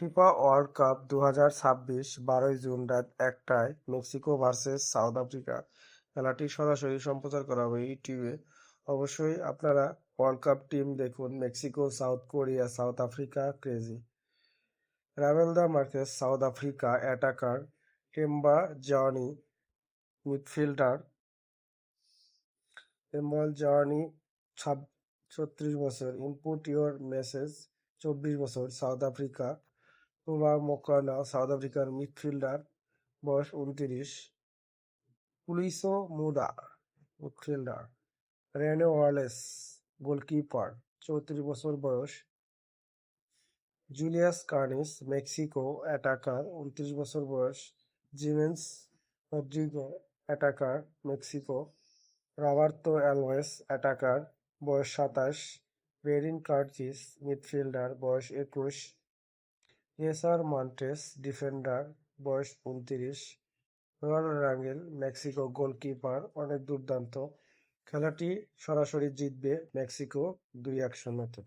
FIFA World Cup 2026 12ই June রাত 1টায় মেক্সিকো ভার্সেস সাউথ আফ্রিকা। খেলাটি সরাসরি সম্প্রচার করা হবে ইউটিউবে। অবশ্যই আপনারা ওয়ার্ল্ড কাপ টিম দেখুন। Mexico, South Korea, South Africa crazy. রাভেল দা মার্কেস সাউথ আফ্রিকা অ্যাটাকার, টেম্বা জার্নি মিডফিল্ডার। টেম্বাল জার্নি 36 বছর। ইনপুট ইউর মেসেজ 24 বছর, South Africa. Teboho Mokoena South আফ্রিকার মিডফিল্ডার, বয়স 29। পুলিসো মুদা মিডফিল্ডার। রেনে ওয়ালেস গোলকিপার, 34 বছর বয়স। জুলিয়াস কার্নিস মেক্সিকো অ্যাটাকার, 29 বছর বয়স। Jimenez Rodrigo attacker, Mexico. Roberto Alves attacker, বয়স 27। বেরিন কার্চিস মিডফিল্ডার, বয়স 21। এসার মন্টেস ডিফেন্ডার, বয়স 29। রোয়াল রাঙ্গেল মেক্সিকো গোলকিপার, অনেক দুর্দান্ত। খেলাটি সরাসরি জিতবে মেক্সিকো 2-1 শূন্যতে।